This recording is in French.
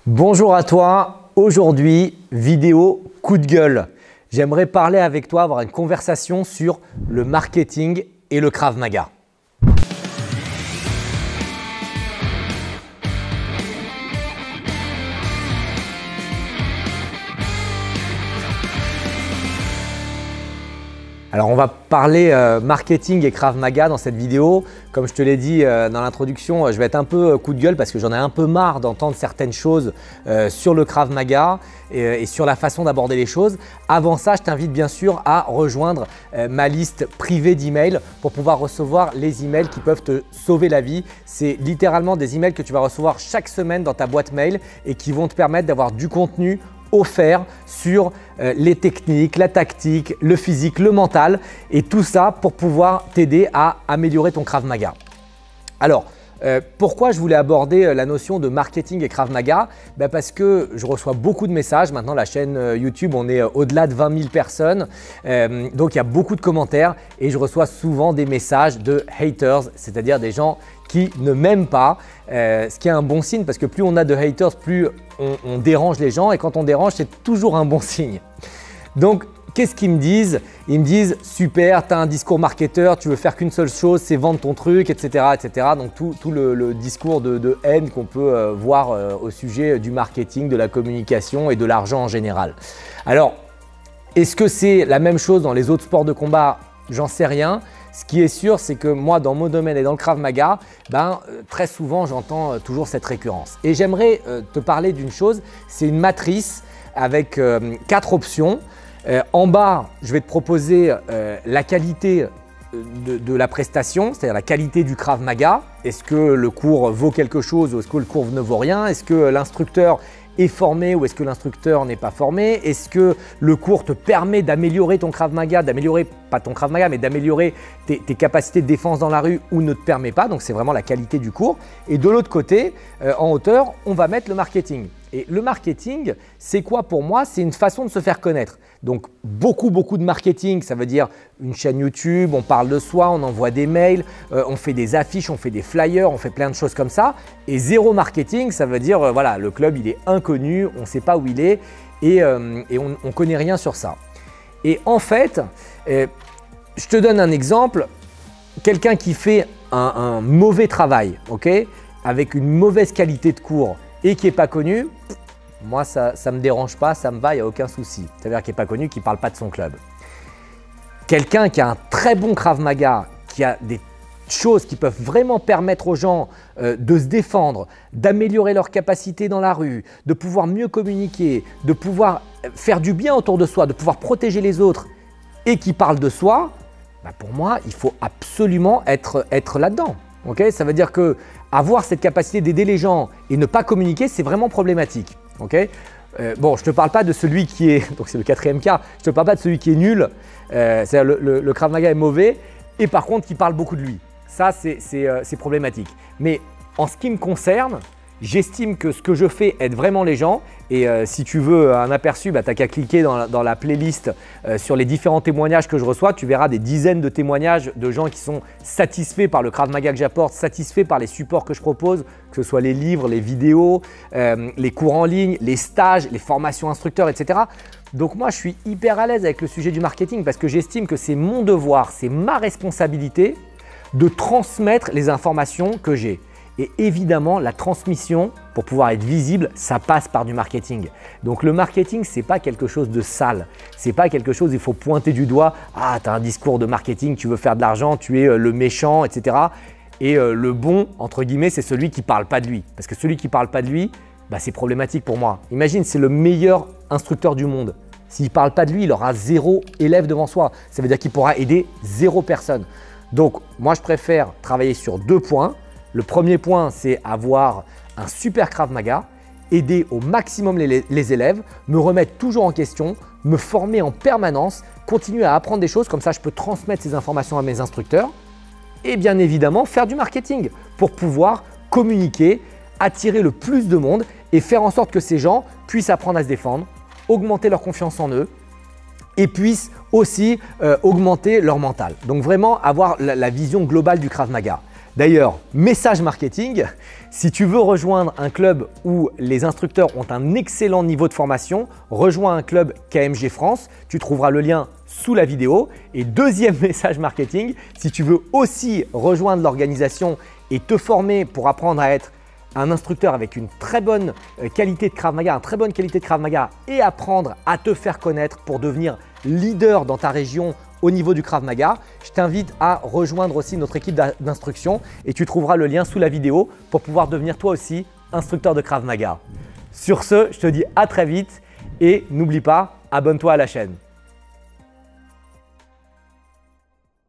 Bonjour à toi, aujourd'hui vidéo coup de gueule. J'aimerais parler avec toi, avoir une conversation sur le marketing et le Krav Maga. Alors on va parler marketing et Krav Maga dans cette vidéo. Comme je te l'ai dit dans l'introduction, je vais être un peu coup de gueule parce que j'en ai un peu marre d'entendre certaines choses sur le Krav Maga et sur la façon d'aborder les choses. Avant ça, je t'invite bien sûr à rejoindre ma liste privée d'emails pour pouvoir recevoir les emails qui peuvent te sauver la vie. C'est littéralement des emails que tu vas recevoir chaque semaine dans ta boîte mail et qui vont te permettre d'avoir du contenu offert sur les techniques, la tactique, le physique, le mental et tout ça pour pouvoir t'aider à améliorer ton Krav Maga. Alors, pourquoi je voulais aborder la notion de marketing et Krav Maga? Parce que je reçois beaucoup de messages. Maintenant, la chaîne YouTube, on est au-delà de 20 000 personnes. Donc, il y a beaucoup de commentaires et je reçois souvent des messages de haters, c'est-à-dire des gens qui ne m'aiment pas, ce qui est un bon signe parce que plus on a de haters, plus on dérange les gens et quand on dérange, c'est toujours un bon signe. Donc, qu'est-ce qu'ils me disent? Ils me disent « super, tu as un discours marketeur, tu veux faire qu'une seule chose, c'est vendre ton truc, etc. etc. » Donc, tout le discours de haine qu'on peut voir au sujet du marketing, de la communication et de l'argent en général. Alors, est-ce que c'est la même chose dans les autres sports de combat? J'en sais rien. Ce qui est sûr, c'est que moi, dans mon domaine et dans le Krav Maga, très souvent, j'entends toujours cette récurrence. Et j'aimerais te parler d'une chose, c'est une matrice avec 4 options. En bas, je vais te proposer la qualité de la prestation, c'est-à-dire la qualité du Krav Maga. Est-ce que le cours vaut quelque chose ou est-ce que le cours ne vaut rien? Est-ce que l'instructeur est formé ou est-ce que l'instructeur n'est pas formé? Est-ce que le cours te permet d'améliorer ton Krav Maga, d'améliorer, pas ton Krav Maga, mais d'améliorer tes capacités de défense dans la rue ou ne te permet pas? Donc, c'est vraiment la qualité du cours. Et de l'autre côté, en hauteur, on va mettre le marketing. Et le marketing, c'est quoi pour moi? C'est une façon de se faire connaître. Donc, beaucoup de marketing, ça veut dire une chaîne YouTube, on parle de soi, on envoie des mails, on fait des affiches, on fait des flyers, on fait plein de choses comme ça. Et zéro marketing, ça veut dire, voilà, le club, il est inconnu, on ne sait pas où il est et on ne connaît rien sur ça. Et en fait, je te donne un exemple. Quelqu'un qui fait un mauvais travail, avec une mauvaise qualité de cours et qui n'est pas connu, moi, ça ne me dérange pas, ça me va, il n'y a aucun souci. C'est-à-dire qu'il n'est pas connu, qui ne parle pas de son club. Quelqu'un qui a un très bon Krav Maga, qui a des choses qui peuvent vraiment permettre aux gens de se défendre, d'améliorer leurs capacités dans la rue, de pouvoir mieux communiquer, de pouvoir faire du bien autour de soi, de pouvoir protéger les autres et qui parle de soi, pour moi, il faut absolument être là-dedans. Ça veut dire que avoir cette capacité d'aider les gens et ne pas communiquer, c'est vraiment problématique. Bon, je ne te parle pas de celui qui est, donc c'est le 4e cas, je ne te parle pas de celui qui est nul, c'est-à-dire le Krav Maga est mauvais et par contre qui parle beaucoup de lui. Ça, c'est problématique. Mais en ce qui me concerne, j'estime que ce que je fais aide vraiment les gens et si tu veux un aperçu, tu n'as qu'à cliquer dans la playlist sur les différents témoignages que je reçois. Tu verras des dizaines de témoignages de gens qui sont satisfaits par le Krav Maga que j'apporte, satisfaits par les supports que je propose, que ce soit les livres, les vidéos, les cours en ligne, les stages, les formations instructeurs, etc. Donc moi, je suis hyper à l'aise avec le sujet du marketing parce que j'estime que c'est mon devoir, c'est ma responsabilité de transmettre les informations que j'ai. Et évidemment, la transmission, pour pouvoir être visible, ça passe par du marketing. Donc le marketing, ce n'est pas quelque chose de sale. Ce n'est pas quelque chose où il faut pointer du doigt. Ah, tu as un discours de marketing, tu veux faire de l'argent, tu es le méchant, etc. Et le bon, entre guillemets, c'est celui qui ne parle pas de lui. Parce que celui qui ne parle pas de lui, c'est problématique pour moi. Imagine, c'est le meilleur instructeur du monde. S'il ne parle pas de lui, il aura 0 élève devant soi. Ça veut dire qu'il pourra aider 0 personne. Donc moi, je préfère travailler sur 2 points. Le premier point, c'est avoir un super Krav Maga, aider au maximum les élèves, me remettre toujours en question, me former en permanence, continuer à apprendre des choses, comme ça je peux transmettre ces informations à mes instructeurs et bien évidemment faire du marketing pour pouvoir communiquer, attirer le plus de monde et faire en sorte que ces gens puissent apprendre à se défendre, augmenter leur confiance en eux et puissent aussi augmenter leur mental. Donc vraiment avoir la vision globale du Krav Maga. D'ailleurs, message marketing, Si tu veux rejoindre un club où les instructeurs ont un excellent niveau de formation, rejoins un club KMG France. Tu trouveras le lien sous la vidéo. Et deuxième message marketing, si tu veux aussi rejoindre l'organisation et te former pour apprendre à être un instructeur avec une très bonne qualité de Krav Maga, et apprendre à te faire connaître pour devenir leader dans ta région au niveau du Krav Maga, je t'invite à rejoindre aussi notre équipe d'instruction et tu trouveras le lien sous la vidéo pour pouvoir devenir toi aussi instructeur de Krav Maga. Sur ce, je te dis à très vite et n'oublie pas, abonne-toi à la chaîne.